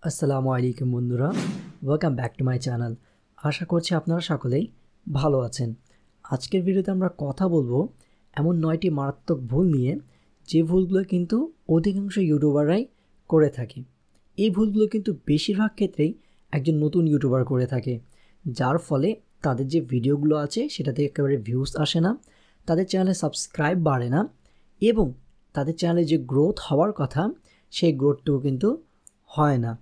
আসসালামু আলাইকুম বন্ধুরা, welcome back to my channel. আশা করছি আপনারা সকলেই ভালো আছেন। আজকের ভিডিওতে আমরা কথা বলবো এমন 9টি মারাত্মক ভুল নিয়ে, যে ভুলগুলো কিন্তু অধিকাংশ ইউটিউবাররাই করে থাকে। এই ভুলগুলো কিন্তু বেশিরভাগ ক্ষেত্রেই একজন নতুন ইউটিউবার করে থাকে, যার ফলে তাদের যে ভিডিওগুলো আছে সেটাতে একেবারে ভিউজ আসে না, তাদের চ্যানেলে সাবস্ক্রাইব বাড়ে না এবং তাদের চ্যানেলে যে গ্রোথ হওয়ার কথা সেই গ্রোথটুকু কিন্তু হয় না।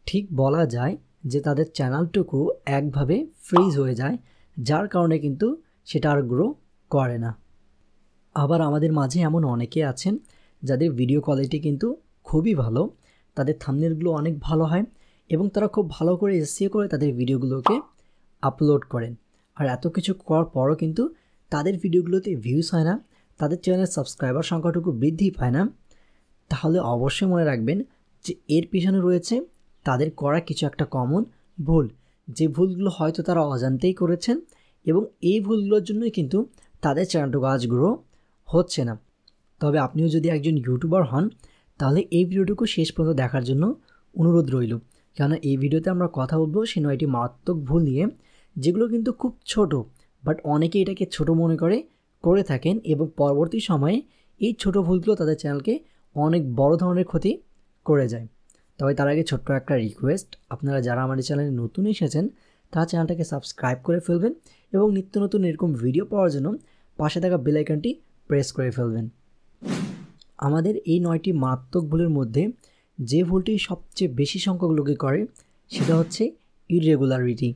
ঠিক বলা যায় যে তাদের চ্যানেলটুকু একভাবে ফ্রিজ হয়ে যায়, যার কারণে কিন্তু সেটা আর গ্রো করে না। আবার আমাদের মাঝে এমন অনেকে আছেন যাদের ভিডিও কোয়ালিটি কিন্তু খুবই ভালো, তাদের থাম্বনেলগুলো অনেক ভালো হয় এবং তারা খুব ভালো করে এসইও করে তাদের ভিডিওগুলোকে আপলোড করেন। আর এত কিছু করার পরও কিন্তু তাদের ভিডিওগুলোতে ভিউজ হয় না, তাদের চ্যানেলের সাবস্ক্রাইবার সংখ্যাটুকু বৃদ্ধি পায় না। তাহলে অবশ্যই মনে রাখবেন যে এর পিছনে রয়েছে তাদের করা কিছু একটা কমন ভুল, যে ভুলগুলো হয়তো তারা অজান্তেই করেছেন এবং এই ভুলগুলোর জন্যই কিন্তু তাদের চ্যানেলটুকু আজ গ্রো হচ্ছে না। তবে আপনিও যদি একজন ইউটিউবার হন তাহলে এই ভিডিওটুকু শেষ পর্যন্ত দেখার জন্য অনুরোধ রইল, কেননা এই ভিডিওতে আমরা কথা বলবো সেই 9টি মারাত্মক ভুল নিয়ে, যেগুলো কিন্তু খুব ছোট, বাট অনেকে এটাকে ছোট মনে করে থাকেন এবং পরবর্তী সময়ে এই ছোট ভুলগুলো তাদের চ্যানেলকে অনেক বড় ধরনের ক্ষতি করে যায়। তবে তার আগে ছোট্ট একটা রিকোয়েস্ট, আপনারা যারা আমাদের চ্যানেলে নতুন এসেছেন তারা চ্যানেলটাকে সাবস্ক্রাইব করে ফেলবেন এবং নিত্য নতুন এরকম ভিডিও পাওয়ার জন্য পাশে থাকা বেল আইকনটি প্রেস করে ফেলবেন। আমাদের এই 9টি মারাত্মক ভুলের মধ্যে যে ভুলটি সবচেয়ে বেশি সংখ্যক লোকে করে সেটা হচ্ছে ইররেগুলারিটি।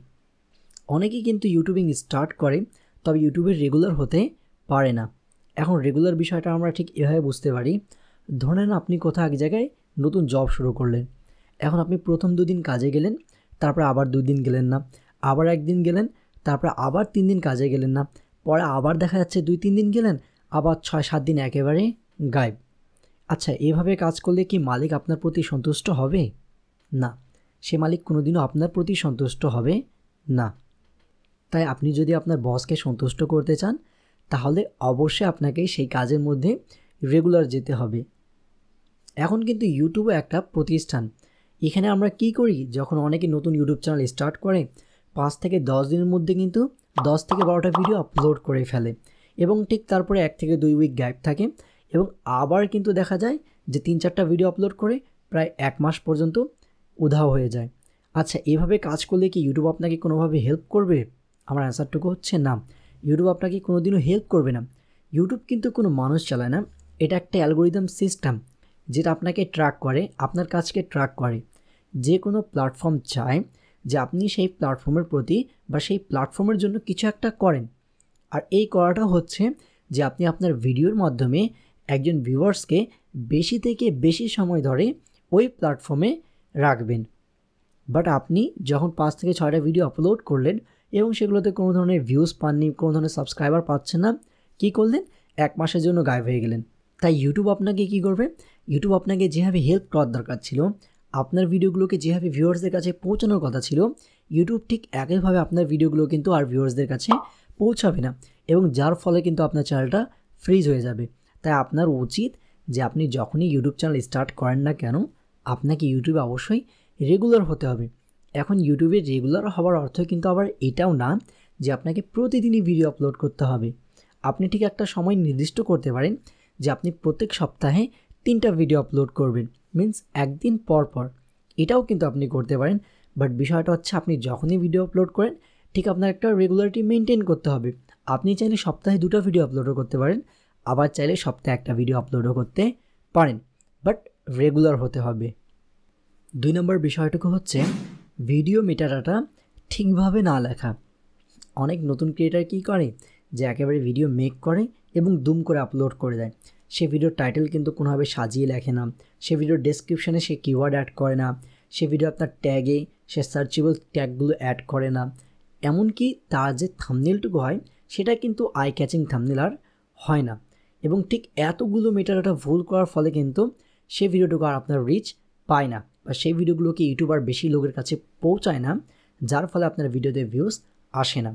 অনেকেই কিন্তু ইউটিউবিং স্টার্ট করে, তবে ইউটিউবে রেগুলার হতে পারে না। এখন রেগুলার বিষয়টা আমরা ঠিক এভাবে বুঝতে পারি, ধরে নেন আপনি কোথাও এক জায়গায় নতুন জব শুরু করলেন। এখন আপনি প্রথম 2 দিন কাজে গেলেন, তারপরে আবার 2 দিন গেলেন না, আবার 1 দিন গেলেন, তারপরে আবার 3 দিন কাজে গেলেন না, পরে আবার দেখা যাচ্ছে 2-3 দিন গেলেন, আবার 6-7 দিন একেবারে গায়েব। আচ্ছা, এভাবে কাজ করলে কি মালিক আপনার প্রতি সন্তুষ্ট হবে? না, সে মালিক কোনোদিনও আপনার প্রতি সন্তুষ্ট হবে না। তাই আপনি যদি আপনার বসকে সন্তুষ্ট করতে চান তাহলে অবশ্যই আপনাকে সেই কাজের মধ্যে রেগুলার যেতে হবে। এখন কিন্তু ইউটিউবে একটা প্রতিষ্ঠান, এখানে আমরা কি করি, যখন অনেকে নতুন ইউটিউব চ্যানেল স্টার্ট করে 5 থেকে 10 দিনের মধ্যে কিন্তু 10 থেকে 12টা ভিডিও আপলোড করে ফেলে এবং ঠিক তারপরে 1 থেকে 2 উইক গ্যাপ থাকে এবং আবার কিন্তু দেখা যায় যে 3-4টা ভিডিও আপলোড করে প্রায় 1 মাস পর্যন্ত উধাও হয়ে যায়। আচ্ছা, এভাবে কাজ করলে কি ইউটিউব আপনাকে কোনোভাবে হেল্প করবে? আমার অ্যান্সারটুকু হচ্ছে না, ইউটিউব আপনাকে কোনোদিনও হেল্প করবে না। ইউটিউব কিন্তু কোনো মানুষ চালায় না, এটা একটা অ্যালগোরিদম সিস্টেম যেটা আপনাকে ট্র্যাক করে, আপনার কাজকে ট্র্যাক করে। যে কোনো প্ল্যাটফর্ম চায় যে আপনি সেই প্ল্যাটফর্মের প্রতি বা সেই প্ল্যাটফর্মের জন্য কিছু একটা করেন, আর এই করাটা হচ্ছে যে আপনি আপনার ভিডিওর মাধ্যমে একজন ভিউয়ার্সকে বেশি থেকে বেশি সময় ধরে ওই প্ল্যাটফর্মে রাখবেন। বাট আপনি যখন 5 থেকে 6টা ভিডিও আপলোড করলেন এবং সেগুলোতে কোনো ধরনের ভিউজ পাননি, কোনো ধরনের সাবস্ক্রাইবার পাচ্ছেন না, কী করলেন? 1 মাসের জন্য গায়েব হয়ে গেলেন। তাই ইউটিউব আপনাকে কী করবে? ইউটিউব আপনাকে যেভাবে হেল্প করার দরকার ছিল, আপনার ভিডিওগুলোকে যেভাবে ভিউয়ার্সদের কাছে পৌঁছানোর কথা ছিল, ইউটিউব ঠিক একইভাবে আপনার ভিডিওগুলো কিন্তু আর ভিউয়ার্সদের কাছে পৌঁছাবে না এবং যার ফলে কিন্তু আপনার চ্যানেলটা ফ্রিজ হয়ে যাবে। তাই আপনার উচিত যে আপনি যখনই ইউটিউব চ্যানেল স্টার্ট করেন না কেন, আপনাকে ইউটিউবে অবশ্যই রেগুলার হতে হবে। এখন ইউটিউবে রেগুলার হওয়ার অর্থ কিন্তু আবার এটাও না যে আপনাকে প্রতিদিনই ভিডিও আপলোড করতে হবে। আপনি ঠিক একটা সময় নির্দিষ্ট করতে পারেন যে আপনি প্রত্যেক সপ্তাহে 3টা ভিডিও আপলোড করবেন, মিন্স একদিন পর পর। এটাও কিন্তু আপনি করতে পারেন, বাট বিষয়টা হচ্ছে আপনি যখনই ভিডিও আপলোড করেন ঠিক আপনার একটা রেগুলারিটি মেনটেন করতে হবে। আপনি চাইলে সপ্তাহে 2টা ভিডিও আপলোডও করতে পারেন, আবার চাইলে সপ্তাহে 1টা ভিডিও আপলোডও করতে পারেন, বাট রেগুলার হতে হবে। 2 নম্বর বিষয়টুকু হচ্ছে ভিডিও মেটাডাটা ঠিকভাবে না লেখা। অনেক নতুন ক্রিয়েটার কী করে যে একেবারে ভিডিও মেক করে এবং দুম করে আপলোড করে দেয়। সে ভিডিওর টাইটেল কিন্তু কোনোভাবে সাজিয়ে লেখে না, সে ভিডিওর ডেসক্রিপশানে সে কিওয়ার্ড অ্যাড করে না, সে ভিডিও আপনার ট্যাগে সে সার্চেবল ট্যাগগুলো অ্যাড করে না, এমনকি তার যে থাম্বনেলটুকু হয় সেটা কিন্তু আই ক্যাচিং থাম্বনেল আর হয় না। এবং ঠিক এতগুলো মেটাডাটা ভুল করার ফলে কিন্তু সে ভিডিওটুকু আর আপনার রিচ পায় না বা সেই ভিডিওগুলোকে ইউটিউবার বেশি লোকের কাছে পৌঁছায় না, যার ফলে আপনার ভিডিওতে ভিউজ আসে না।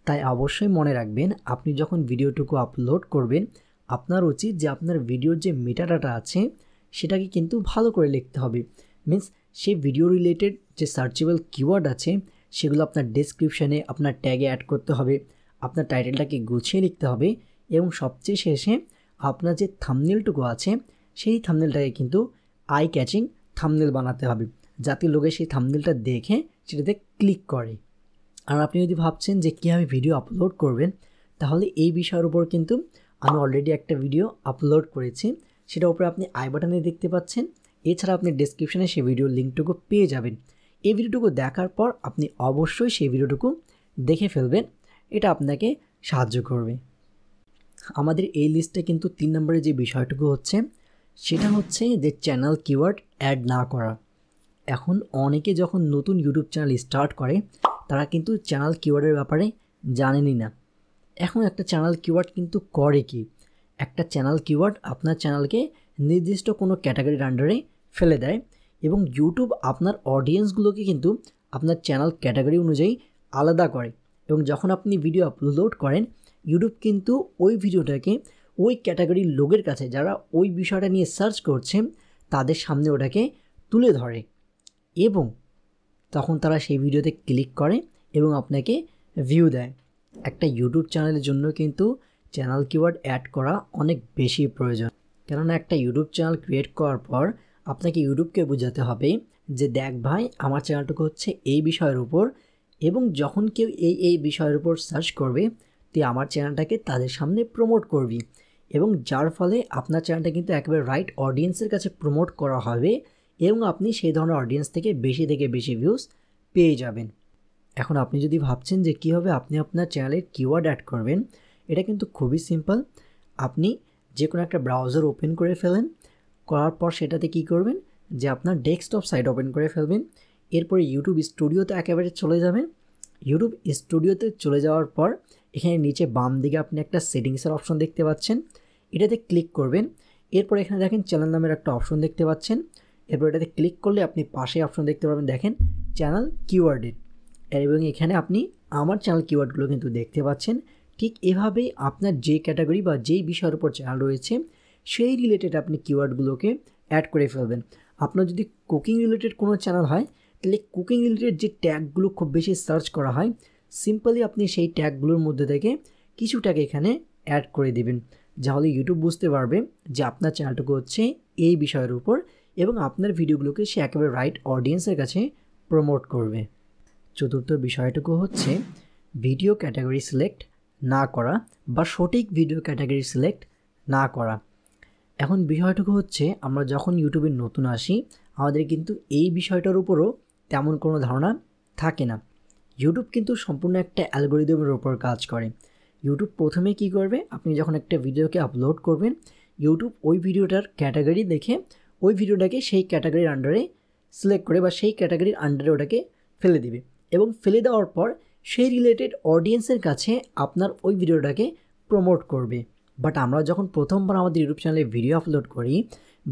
তাই অবশ্যই মনে রাখবেন, আপনি যখন ভিডিওটুকু আপলোড করবেন আপনার উচিত যে আপনার ভিডিওর যে মেটাডাটা আছে সেটাকে কিন্তু ভালো করে লিখতে হবে। মিন্স সেই ভিডিও রিলেটেড যে সার্চেবল কিওয়ার্ড আছে সেগুলো আপনার ডেসক্রিপশানে আপনার ট্যাগে অ্যাড করতে হবে, আপনার টাইটেলটাকে গুছিয়ে লিখতে হবে এবং সবচেয়ে শেষে আপনার যে থাম্বনেলটুকু আছে সেই থাম্বনেলটাকে কিন্তু আই ক্যাচিং থাম্বনেল বানাতে হবে, যাতে লোকে সেই থাম্বনেলটা দেখে সেটাতে ক্লিক করে। আর আপনি যদি ভাবছেন যে কীভাবে ভিডিও আপলোড করবেন, তাহলে এই বিষয়ের উপর কিন্তু আমি অলরেডি একটা ভিডিও আপলোড করেছি, সেটার উপরে আপনি আই বাটনে দেখতে পাচ্ছেন। এছাড়া আপনি ডেসক্রিপশনে সেই ভিডিওর লিঙ্কটুকু পেয়ে যাবেন। এই ভিডিওটুকু দেখার পর আপনি অবশ্যই সেই ভিডিওটুকু দেখে ফেলবেন, এটা আপনাকে সাহায্য করবে। আমাদের এই লিস্টে কিন্তু 3 নম্বরে যে বিষয়টুকু হচ্ছে সেটা হচ্ছে যে চ্যানেল কিওয়ার্ড অ্যাড না করা। এখন অনেকে যখন নতুন ইউটিউব চ্যানেল স্টার্ট করে তারা কিন্তু চ্যানেল কিওয়ার্ডের ব্যাপারে জানেনই না। এখন একটা চ্যানেল কিওয়ার্ড কিন্তু করে কি, একটা চ্যানেল কিওয়ার্ড আপনার চ্যানেলকে নির্দিষ্ট কোনো ক্যাটাগরির আন্ডারে ফেলে দেয় এবং ইউটিউব আপনার অডিয়েন্সগুলোকে কিন্তু আপনার চ্যানেল ক্যাটাগরি অনুযায়ী আলাদা করে এবং যখন আপনি ভিডিও আপলোড করেন ইউটিউব কিন্তু ওই ভিডিওটাকে ওই ক্যাটাগরির লোকের কাছে যারা ওই বিষয়টা নিয়ে সার্চ করছে তাদের সামনে ওটাকে তুলে ধরে এবং তখন তারা সেই ভিডিওতে ক্লিক করে এবং আপনাকে ভিউ দেয়। একটা ইউটিউব চ্যানেলের জন্য কিন্তু চ্যানেল কিওয়ার্ড অ্যাড করা অনেক বেশি প্রয়োজন, কেননা একটা ইউটিউব চ্যানেল ক্রিয়েট করার পর আপনাকে ইউটিউবকে বোঝাতে হবে যে দেখ ভাই আমার চ্যানেলটুকু হচ্ছে এই বিষয়ের উপর এবং যখন কেউ এই বিষয়ের উপর সার্চ করবে তুই আমার চ্যানেলটাকে তাদের সামনে প্রমোট করবি এবং যার ফলে আপনার চ্যানেলটা কিন্তু একেবারে রাইট অডিয়েন্সের কাছে প্রমোট করা হবে এবং আপনি সেই ধরনের অডিয়েন্স থেকে বেশি ভিউজ পেয়ে যাবেন। এখন আপনি যদি ভাবছেন যে কীভাবে আপনি আপনার চ্যানেলের কিওয়ার্ড অ্যাড করবেন, এটা কিন্তু খুবই সিম্পল। আপনি যে কোনো একটা ব্রাউজার ওপেন করে ফেলেন, করার পর সেটাতে কি করবেন যে আপনার ডেস্কটপ সাইট ওপেন করে ফেলবেন, এরপরে ইউটিউব স্টুডিওতে একেবারে চলে যাবেন। ইউটিউব স্টুডিওতে চলে যাওয়ার পর এখানে নিচে বাম দিকে আপনি একটা সেটিংসের অপশন দেখতে পাচ্ছেন, এটাতে ক্লিক করবেন। এরপর এখানে দেখেন চ্যানেল নামের একটা অপশন দেখতে পাচ্ছেন, এরপর এটাতে ক্লিক করলে আপনি পাশে অপশন দেখতে পাবেন দেখেন চ্যানেল কিওয়ার্ডের, এবং এখানে আপনি আমার চ্যানেল কিওয়ার্ডগুলো কিন্তু দেখতে পাচ্ছেন। ঠিক এভাবেই আপনার যে ক্যাটাগরি বা যেই বিষয়ের উপর চ্যানেল রয়েছে সেই রিলেটেড আপনি কিওয়ার্ডগুলোকে অ্যাড করে ফেলবেন। আপনার যদি কুকিং রিলেটেড কোনো চ্যানেল হয় তাহলে কুকিং রিলেটেড যে ট্যাগগুলো খুব বেশি সার্চ করা হয়, সিম্পলি আপনি সেই ট্যাগগুলোর মধ্যে থেকে কিছু ট্যাগ এখানে অ্যাড করে দিবেন, যাহলে ইউটিউব বুঝতে পারবে যে আপনার চ্যানেলটুকু হচ্ছে এই বিষয়ের উপর এবং আপনার ভিডিওগুলোকে সে একেবারে রাইট অডিয়েন্সের কাছে প্রমোট করবে। চতুর্থ বিষয়টুকু হচ্ছে ভিডিও ক্যাটাগরি সিলেক্ট না করা বা সঠিক ভিডিও ক্যাটাগরি সিলেক্ট না করা। এখন বিষয়টুকু হচ্ছে আমরা যখন ইউটিউবে নতুন আসি আমাদের কিন্তু এই বিষয়টার উপরও তেমন কোনো ধারণা থাকে না। ইউটিউব কিন্তু সম্পূর্ণ একটা অ্যালগোরিদমের উপর কাজ করে। ইউটিউব প্রথমে কি করবে, আপনি যখন একটা ভিডিওকে আপলোড করবেন ইউটিউব ওই ভিডিওটার ক্যাটাগরি দেখে ওই ভিডিওটাকে সেই ক্যাটাগরির আন্ডারে সিলেক্ট করে বা সেই ক্যাটাগরির আন্ডারে ওটাকে ফেলে দিবে এবং ফেলে দেওয়ার পর সেই রিলেটেড অডিয়েন্সের কাছে আপনার ওই ভিডিওটাকে প্রমোট করবে। বাট আমরা যখন প্রথমবার আমাদের ইউটিউব চ্যানেলে ভিডিও আপলোড করি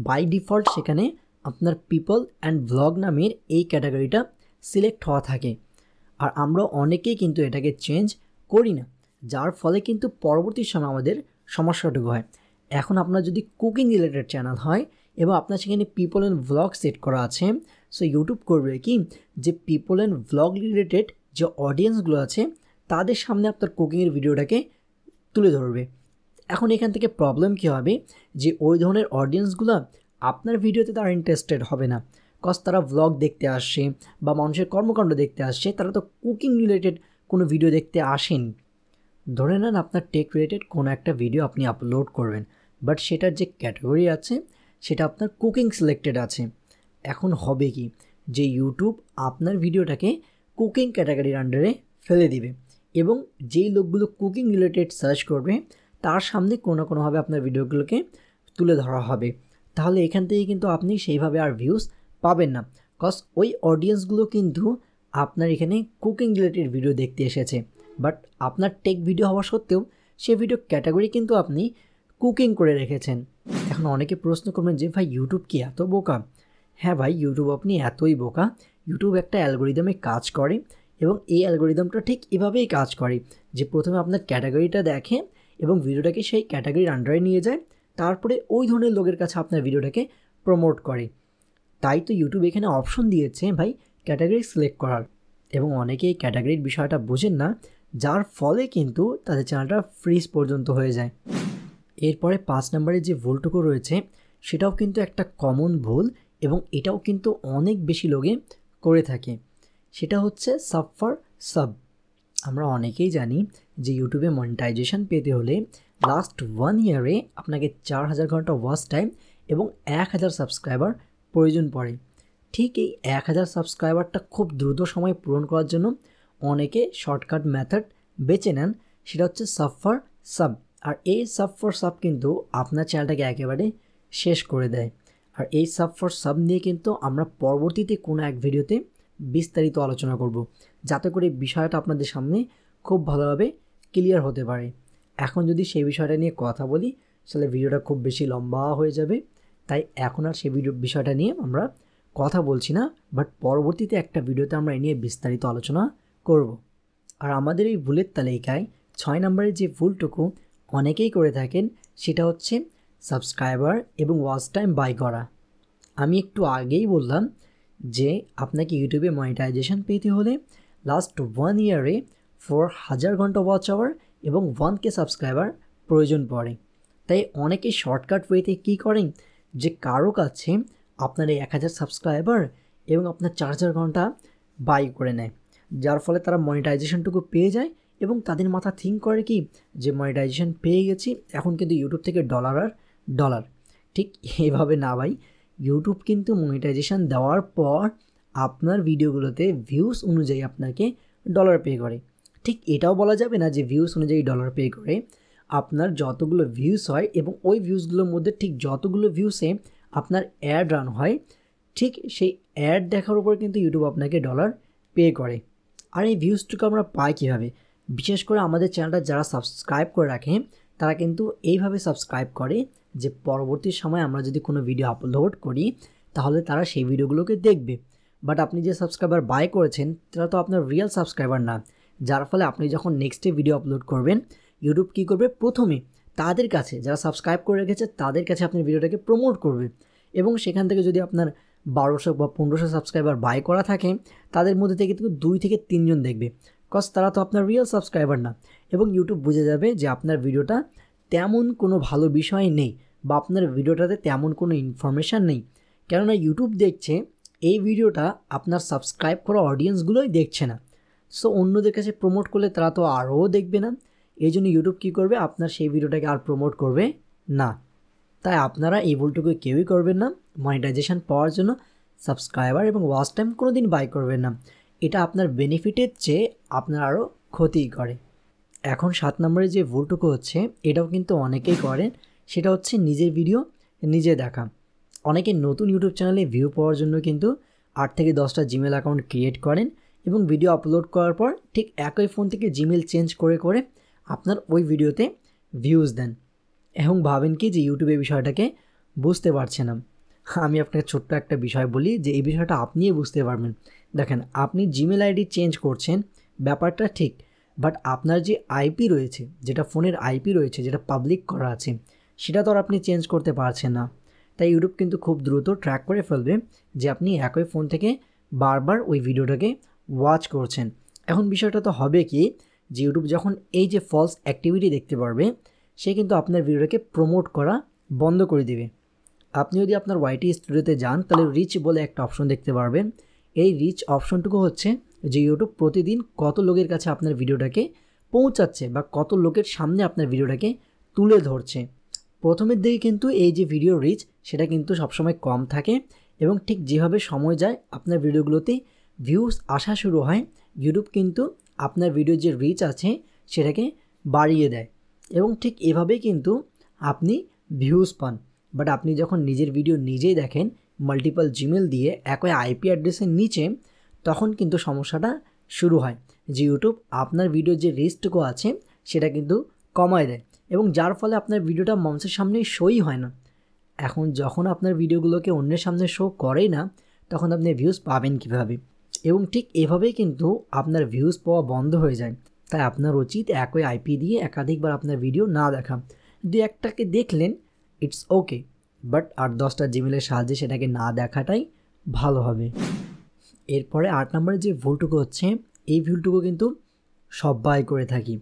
বাই ডিফল্ট সেখানে আপনার পিপল অ্যান্ড ব্লগ নামের এই ক্যাটাগরিটা সিলেক্ট হওয়া থাকে, আর আমরা অনেকেই কিন্তু এটাকে চেঞ্জ করি না, যার ফলে কিন্তু পরবর্তী সময় আমাদের সমস্যাটুকু হয়। এখন আপনার যদি কুকিং রিলেটেড চ্যানেল হয় এবং আপনার সেখানে পিপল অ্যান্ড ভ্লগ সেট করা আছে, সো ইউটিউব করবে কি যে পিপল অ্যান্ড ভ্লগ রিলেটেড যে অডিয়েন্সগুলো আছে তাদের সামনে আপনার কুকিংয়ের ভিডিওটাকে তুলে ধরবে। এখন এখান থেকে প্রবলেম কী হবে যে ওই ধরনের অডিয়েন্সগুলো আপনার ভিডিওতে তারা ইন্টারেস্টেড হবে না, কজ তারা ভ্লগ দেখতে আসছে বা মানুষের কর্মকাণ্ড দেখতে আসছে, তারা তো কুকিং রিলেটেড কোনো ভিডিও দেখতে আসেন। ধরে নেন আপনার টেক রিলেটেড কোনো একটা ভিডিও আপনি আপলোড করবেন, বাট সেটার যে ক্যাটাগরি আছে সেটা আপনার কুকিং সিলেক্টেড আছে। এখন হবে কি যে ইউটিউব আপনার ভিডিওটাকে কুকিং ক্যাটাগরির আন্ডারে ফেলে দিবে এবং যেই লোকগুলো কুকিং রিলেটেড সার্চ করবে তার সামনে কোনো না কোনোভাবে আপনার ভিডিওগুলোকে তুলে ধরা হবে। তাহলে এখান থেকে কিন্তু আপনি সেইভাবে আর ভিউজ পাবেন না, কজ ওই অডিয়েন্সগুলো কিন্তু আপনার এখানে কুকিং রিলেটেড ভিডিও দেখতে এসেছে, বাট আপনার টেক ভিডিও হওয়া সত্ত্বেও সেই ভিডিও ক্যাটাগরি কিন্তু আপনি কুকিং করে রেখেছেন। এখন অনেকে প্রশ্ন করবেন যে ভাই ইউটিউব কি এত বোকা? হ্যাঁ ভাই, ইউটিউব আপনি এতই বোকা। ইউটিউব একটা অ্যালগোরিদমে কাজ করে এবং এই অ্যালগোরিদমটা ঠিক এভাবেই কাজ করে যে প্রথমে আপনার ক্যাটাগরিটা দেখে এবং ভিডিওটাকে সেই ক্যাটাগরির আন্ডারে নিয়ে যায়, তারপরে ওই ধরনের লোকের কাছে আপনার ভিডিওটাকে প্রমোট করে। তাই তো ইউটিউব এখানে অপশন দিয়েছে ভাই ক্যাটাগরি সিলেক্ট করার, এবং অনেকে এই ক্যাটাগরির বিষয়টা বোঝেন না, যার ফলে কিন্তু তাদের চ্যানেলটা ফ্রিজ পর্যন্ত হয়ে যায়। এরপরে 5 নম্বরে যে ভুলটুকু রয়েছে সেটাও কিন্তু একটা কমন ভুল, এবং এটাও কিন্তু অনেক বেশি লোকে করে থাকে। সেটা হচ্ছে সাব ফর সাব। আমরা অনেকেই জানি যে ইউটিউবে মনিটাইজেশন পেতে হলে লাস্ট 1 ইয়ারে আপনাকে 4000 ঘন্টা ওয়াচ টাইম এবং 1000 সাবস্ক্রাইবার প্রয়োজন পড়ে। ঠিক এই 1000 সাবস্ক্রাইবারটা খুব দ্রুত সময় পূরণ করার জন্য অনেকে শর্টকাট মেথড বেছে নেন, সেটা হচ্ছে সাব ফর সাব। আর এই সাব ফর সাব কিন্তু আপনার চ্যানেলটাকে একেবারে শেষ করে দেয়। আর এই সাব ফর সাব নিয়ে কিন্তু আমরা পরবর্তীতে কোনো এক ভিডিওতে বিস্তারিত আলোচনা করব, যাতে করে বিষয়টা আপনাদের সামনে খুব ভালোভাবে ক্লিয়ার হতে পারে। এখন যদি সেই বিষয়টা নিয়ে কথা বলি তাহলে ভিডিওটা খুব বেশি লম্বা হয়ে যাবে, তাই এখন আর সেই বিষয়টা নিয়ে আমরা কথা বলছি না, বাট পরবর্তীতে একটা ভিডিওতে আমরা এ নিয়ে বিস্তারিত আলোচনা করব। আর আমাদের এই ভুলের তালিকায় 6 নম্বরের যে ভুলটুকু অনেকেই করে থাকেন সেটা হচ্ছে সাবস্ক্রাইবার এবং ওয়াচ টাইম বাই করা। আমি একটু আগেই বললাম যে আপনাকে ইউটিউবে মনিটাইজেশন পেতে হলে লাস্ট 1 ইয়ারে 4000 ঘন্টা ওয়াচ আওয়ার এবং 1K সাবস্ক্রাইবার প্রয়োজন পড়ে। তাই অনেকে শর্টকাট ওয়েতে কী করেন, যে কারো কাছে আপনার এই 1000 সাবস্ক্রাইবার এবং আপনার 4000 ঘন্টা বাই করে নেয়, যার ফলে তারা মনিটাইজেশনটুকু পেয়ে যায় এবং তাদের মাথা থিঙ্ক করে কি যে মনিটাইজেশন পেয়ে গেছি, এখন কিন্তু ইউটিউব থেকে ডলার আর ডলার। ঠিক এভাবে না ভাই, ইউটিউব কিন্তু মনিটাইজেশন দেওয়ার পর আপনার ভিডিওগুলোতে ভিউজ অনুযায়ী আপনাকে ডলার পে করে। ঠিক এটাও বলা যাবে না যে ভিউজ অনুযায়ী ডলার পে করে। আপনার যতগুলো ভিউজ হয় এবং ওই ভিউজগুলোর মধ্যে ঠিক যতগুলো ভিউসে আপনার অ্যাড রান হয়, ঠিক সেই অ্যাড দেখার উপর কিন্তু ইউটিউব আপনাকে ডলার পে করে। আর এই ভিউজটুকু আমরা পাই কীভাবে? বিশেষ করে আমাদের চ্যানেলটা যারা সাবস্ক্রাইব করে রাখে তারা কিন্তু এইভাবে সাবস্ক্রাইব করে যে পরবর্তী সময় আমরা যদি কোনো ভিডিও আপলোড করি তাহলে তারা সেই ভিডিওগুলোকে দেখবে। বাট আপনি যে সাবস্ক্রাইবার বাই করেছেন তারা তো আপনার রিয়েল সাবস্ক্রাইবার না, যার ফলে আপনি যখন নেক্সটে ভিডিও আপলোড করবেন ইউটিউব কী করবে, প্রথমে তাদের কাছে যারা সাবস্ক্রাইব করে রেখেছে তাদের কাছে আপনার ভিডিওটাকে প্রমোট করবে, এবং সেখান থেকে যদি আপনার 1200 বা 1500 সাবস্ক্রাইবার বাই করা থাকে তাদের মধ্যে থেকে কিন্তু 2 থেকে 3 জন দেখবে, কজ তারা তো আপনার রিয়েল সাবস্ক্রাইবার না। এবং ইউটিউব বুঝে যাবে যে আপনার ভিডিওটা তেমন কোনো ভালো বিষয় নেই বা আপনার ভিডিওটাতে তেমন কোনো ইনফরমেশান নেই, কেননা ইউটিউব দেখছে এই ভিডিওটা আপনার সাবস্ক্রাইব করা অডিয়েন্সগুলোই দেখছে না। সো অন্যদের কাছে প্রমোট করলে তারা তো আরও দেখবে না, এই জন্য ইউটিউব কী করবে, আপনার সেই ভিডিওটাকে আর প্রমোট করবে না। তাই আপনারা এই ভুলটুকু কেউই করবেন না। মনিটাইজেশন পাওয়ার জন্য সাবস্ক্রাইবার এবং ওয়াচ টাইম কোনো দিন বাই করবেন না, এটা আপনার বেনিফিটের চেয়ে আপনার আরও ক্ষতি করে। এখন 7 নম্বরে যে ভুলটুকু হচ্ছে এটাও কিন্তু অনেকেই করেন, সেটা হচ্ছে নিজের ভিডিও নিজে দেখা। অনেকে নতুন ইউটিউব চ্যানেলে ভিউ পাওয়ার জন্য কিন্তু 8 থেকে 10টা জিমেল অ্যাকাউন্ট ক্রিয়েট করেন এবং ভিডিও আপলোড করার পর ঠিক একই ফোন থেকে জিমেল চেঞ্জ করে করে আপনার ওই ভিডিওতে ভিউজ দেন এবং ভাবেন কি যে ইউটিউব এই বিষয়টাকে বুঝতে পারছে না। আমি আপনাকে ছোট্ট একটা বিষয় বলি যে এই বিষয়টা আপনিই বুঝতে পারবেন। দেখেন, আপনি জিমেল আইডি চেঞ্জ করছেন, ব্যাপারটা ঠিক, বাট আপনার যে আইপি রয়েছে, যেটা ফোনের আইপি রয়েছে, যেটা পাবলিক করা আছে, সেটা তো আর আপনি চেঞ্জ করতে পারছেন না। তাই ইউটিউব কিন্তু খুব দ্রুত ট্র্যাক করে ফেলবে যে আপনি একই ফোন থেকে বারবার ওই ভিডিওটাকে ওয়াচ করছেন। এখন বিষয়টা তো হবে কি যে ইউটিউব যখন এই যে ফলস অ্যাক্টিভিটি দেখতে পারবে, সে কিন্তু আপনার ভিডিওটাকে প্রমোট করা বন্ধ করে দেবে। আপনি যদি আপনার ওয়াইটি স্টুডিওতে যান তাহলে রিচ বলে একটা অপশন দেখতে পারবেন। এই রিচ অপশনটুকু হচ্ছে যে ইউটিউব প্রতিদিন কত লোকের কাছে আপনার ভিডিওটাকে পৌঁছাচ্ছে বা কত লোকের সামনে আপনার ভিডিওটাকে তুলে ধরছে। প্রথমের দিকে কিন্তু এই যে ভিডিও রিচ সেটা কিন্তু সবসময় কম থাকে, এবং ঠিক যেভাবে সময় যায় আপনার ভিডিওগুলোতে ভিউজ আসা শুরু হয়, ইউটিউব কিন্তু আপনার ভিডিওর যে রিচ আছে সেটাকে বাড়িয়ে দেয়, এবং ঠিক এভাবেই কিন্তু আপনি ভিউজ পান। বাট আপনি যখন নিজের ভিডিও নিজেই দেখেন মাল্টিপল জিমেল দিয়ে একই আইপি অ্যাড্রেসের নিচে, তখন কিন্তু সমস্যাটা শুরু হয় যে ইউটিউব আপনার ভিডিওর যে রিচটুকু আছে সেটা কিন্তু কমায় দেয়, এবং যার ফলে আপনার ভিডিওটা মানুষের সামনে শোই হয় না। এখন যখন আপনার ভিডিওগুলোকে অন্যের সামনে শো করেই না, তখন আপনি ভিউজ পাবেন কীভাবে? এবং ঠিক এভাবেই কিন্তু আপনার ভিউজ পাওয়া বন্ধ হয়ে যায়। তাই আপনার উচিত একই আইপি দিয়ে একাধিকবার আপনার ভিডিও না দেখা। 2-1টাকে দেখলেন, ইটস ওকে, বাট 8-10টা জিমেলের সাহায্যে সেটাকে না দেখাটাই ভালো হবে। এরপরে 8 নম্বরে যে ভুলটুকু হচ্ছে, এই ভুলটুকু কিন্তু সবাই করে থাকি।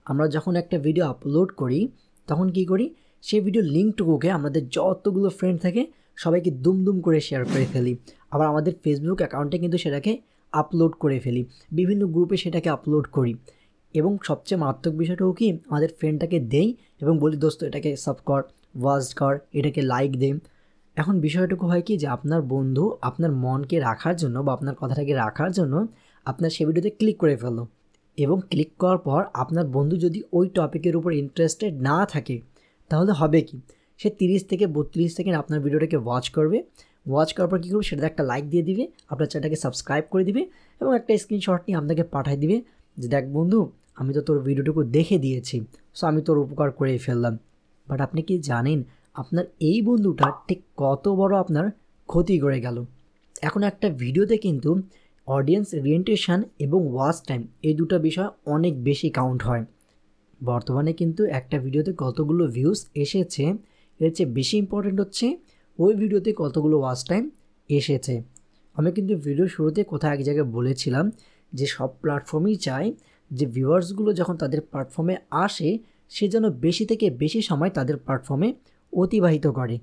আমরা যখন একটা ভিডিও আপলোড করি তখন কি করি, সেই ভিডিওর লিঙ্কটুকুকে আমাদের যতগুলো ফ্রেন্ড থাকে সবাইকে দুম করে শেয়ার করে ফেলি। আবার আমাদের ফেসবুক অ্যাকাউন্টে কিন্তু সেটাকে আপলোড করে ফেলি, বিভিন্ন গ্রুপে সেটাকে আপলোড করি। এবং সবচেয়ে মারাত্মক বিষয়টাও কি, আমাদের ফ্রেন্ডটাকে দেই এবং বলি দোস্ত এটাকে সাব কর, ওয়াচ কর, এটাকে লাইক দে। এখন বিষয়টুকু হয় কি যে আপনার বন্ধু আপনার মনকে রাখার জন্য বা আপনার কথাটাকে রাখার জন্য আপনার সেই ভিডিওতে ক্লিক করে ফেললো, এবং ক্লিক করার পর আপনার বন্ধু যদি ওই টপিকের উপর ইন্টারেস্টেড না থাকে তাহলে হবে কি, সে 30 থেকে 32 সেকেন্ড আপনার ভিডিওটাকে ওয়াচ করবে। ওয়াচ করার পর কী করবে, সেটাতে একটা লাইক দিয়ে দিবে, আপনার চ্যানেলটাকে সাবস্ক্রাইব করে দিবে এবং একটা স্ক্রিনশট নিয়ে আপনাকে পাঠিয়ে দিবে যে দেখ বন্ধু, আমি তো তোর ভিডিওটুকু দেখে দিয়েছি, সো আমি তোর উপকার করেই ফেললাম। বাট আপনি কি জানেন আপনার এই বন্ধুটা ঠিক কত বড় আপনার ক্ষতি করে গেল? এখন একটা ভিডিওতে কিন্তু অডিয়েন্স ওরিয়েন্টেশন এবং ওয়াচ টাইম এই দুটো বিষয় অনেক বেশি কাউন্ট হয়। বর্তমানে কিন্তু একটা ভিডিওতে কতগুলো ভিউজ এসেছে এর চেয়ে বেশি ইম্পর্টেন্ট হচ্ছে ওই ভিডিওতে কতগুলো ওয়াচ টাইম এসেছে। আমি কিন্তু ভিডিও শুরুতে কোথাও এক জায়গায় বলেছিলাম যে সব প্ল্যাটফর্মই চায় যে ভিউয়ার্সগুলো যখন তাদের প্ল্যাটফর্মে আসে সে যেন বেশি থেকে বেশি সময় তাদের প্ল্যাটফর্মে অতিবাহিত করে।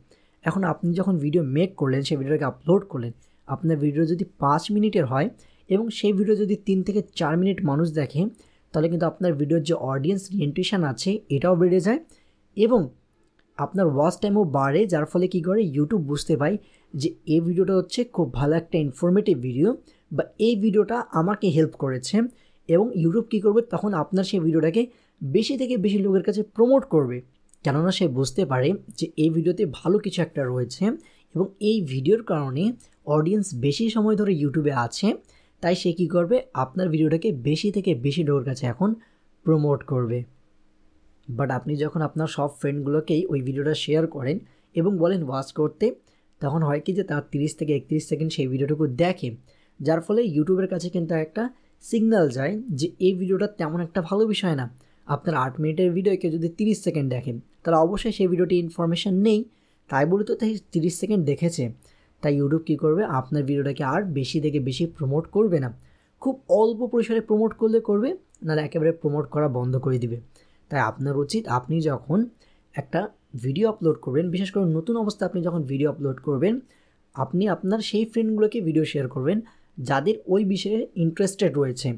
এখন আপনি যখন ভিডিও মেক করলেন, সেই ভিডিওটাকে আপলোড করলেন, আপনার ভিডিও যদি 5 মিনিটের হয় এবং সেই ভিডিও যদি 3 থেকে 4 মিনিট মানুষ দেখে, তাহলে কিন্তু আপনার ভিডিওর যে অডিয়েন্স রিয়েন্টেশন আছে এটাও বেড়ে যায় এবং আপনার ওয়াচ টাইমও বাড়ে, যার ফলে কী করে ইউটিউব বুঝতে পায় যে এই ভিডিওটা হচ্ছে খুব ভালো একটা ইনফরমেটিভ ভিডিও বা এই ভিডিওটা আমাকে হেল্প করেছে, এবং ইউটিউব কী করবে তখন আপনার সেই ভিডিওটাকে বেশি থেকে বেশি লোকের কাছে প্রমোট করবে। কেননা সে বুঝতে পারে যে এই ভিডিওতে ভালো কিছু একটা রয়েছে এবং এই ভিডিওর কারণে অডিয়েন্স বেশি সময় ধরে ইউটিউবে আছে, তাই সে কী করবে, আপনার ভিডিওটাকে বেশি থেকে বেশি লোকের কাছে এখন প্রমোট করবে। বাট আপনি যখন আপনার সব ফ্রেন্ডগুলোকেই ওই ভিডিওটা শেয়ার করেন এবং বলেন ওয়াচ করতে, তখন হয় কি যে তার 30 থেকে 31 সেকেন্ড সেই ভিডিওটুকু দেখে, যার ফলে ইউটিউবের কাছে কিন্তু একটা সিগন্যাল যায় যে এই ভিডিওটা তেমন একটা ভালো বিষয় না। আপনার 8 মিনিটের ভিডিওকে যদি 30 সেকেন্ড দেখেন তাহলে অবশ্যই সেই ভিডিওটি ইনফরমেশন নেই, তাই বলে তো তাই 30 সেকেন্ড দেখেছে। তাই ইউটিউব কী করবে, আপনার ভিডিওটাকে আর বেশি থেকে বেশি প্রমোট করবে না, খুব অল্প পরিসরে প্রমোট করলে করবে, নাহলে একেবারে প্রমোট করা বন্ধ করে দিবে। তাই আপনার উচিত আপনি যখন একটা ভিডিও আপলোড করবেন, বিশেষ করে নতুন অবস্থায় আপনি যখন ভিডিও আপলোড করবেন, আপনি আপনার সেই ফ্রেন্ডগুলোকে ভিডিও শেয়ার করবেন যাদের ওই বিষয়ে ইন্টারেস্টেড রয়েছে।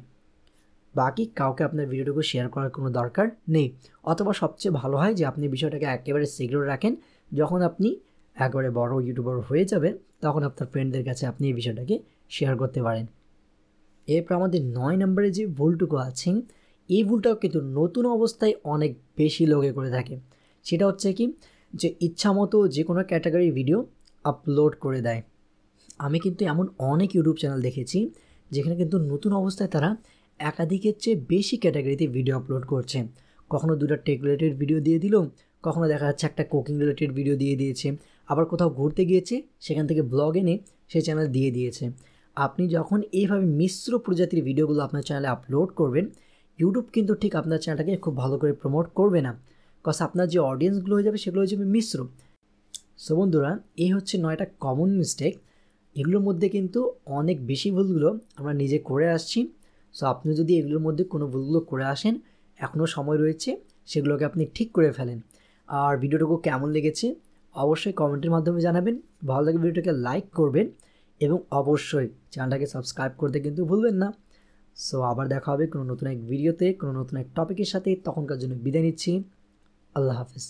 বাকি কাউকে আপনার ভিডিওটুকু শেয়ার করার কোনো দরকার নেই। অথবা সবচেয়ে ভালো হয় যে আপনি বিষয়টাকে একেবারে সিক্রেট রাখেন, যখন আপনি একেবারে বড় ইউটিউবার হয়ে যাবেন তখন আপনার ফ্রেন্ডদের কাছে আপনি এই বিষয়টাকে শেয়ার করতে পারেন। এরপর আমাদের 9 নম্বরে যে ভুলটুকু আছে, এই ভুলটাও কিন্তু নতুন অবস্থায় অনেক বেশি লোকে করে থাকে। সেটা হচ্ছে কি, যে ইচ্ছামতো যে কোনো ক্যাটাগরির ভিডিও আপলোড করে দেয়। আমি কিন্তু এমন অনেক ইউটিউব চ্যানেল দেখেছি যেখানে কিন্তু নতুন অবস্থায় তারা একাধিকের চেয়ে বেশি ক্যাটাগরিতে ভিডিও আপলোড করছে। কখনো 2টা টেক রিলেটেড ভিডিও দিয়ে দিল, কখনো দেখা যাচ্ছে একটা কুকিং রিলেটেড ভিডিও দিয়ে দিয়েছে, আবার কোথাও ঘুরতে গিয়েছে সেখান থেকে ব্লগ এনে সেই চ্যানেল দিয়ে দিয়েছে। আপনি যখন এইভাবে মিশ্র প্রজাতির ভিডিওগুলো আপনার চ্যানেলে আপলোড করবেন, ইউটিউব কিন্তু ঠিক আপনার চ্যানেলটাকে খুব ভালো করে প্রমোট করবে না, কজ আপনার যে অডিয়েন্সগুলো হয়ে যাবে সেগুলো হয়ে যাবে মিশ্র। সো বন্ধুরা, এই হচ্ছে 9টা কমন মিস্টেক। এগুলোর মধ্যে কিন্তু অনেক বেশি ভুলগুলো আমরা নিজে করে আসছি। সো আপনি যদি এগুলোর মধ্যে কোনো ভুলগুলো করে আসেন, এখনও সময় রয়েছে, সেগুলোকে আপনি ঠিক করে ফেলেন। আর ভিডিওটুকু কেমন লেগেছে অবশ্যই কমেন্টের মাধ্যমে জানাবেন। ভালো লাগে ভিডিওটাকে লাইক করবেন এবং অবশ্যই চ্যানেলটাকে সাবস্ক্রাইব করতে কিন্তু ভুলবেন না। সো আবার দেখা হবে কোনো নতুন এক ভিডিওতে, কোনো নতুন এক টপিকের সাথে। তখনকার জন্য বিদায় নিচ্ছি। আল্লাহ হাফেজ।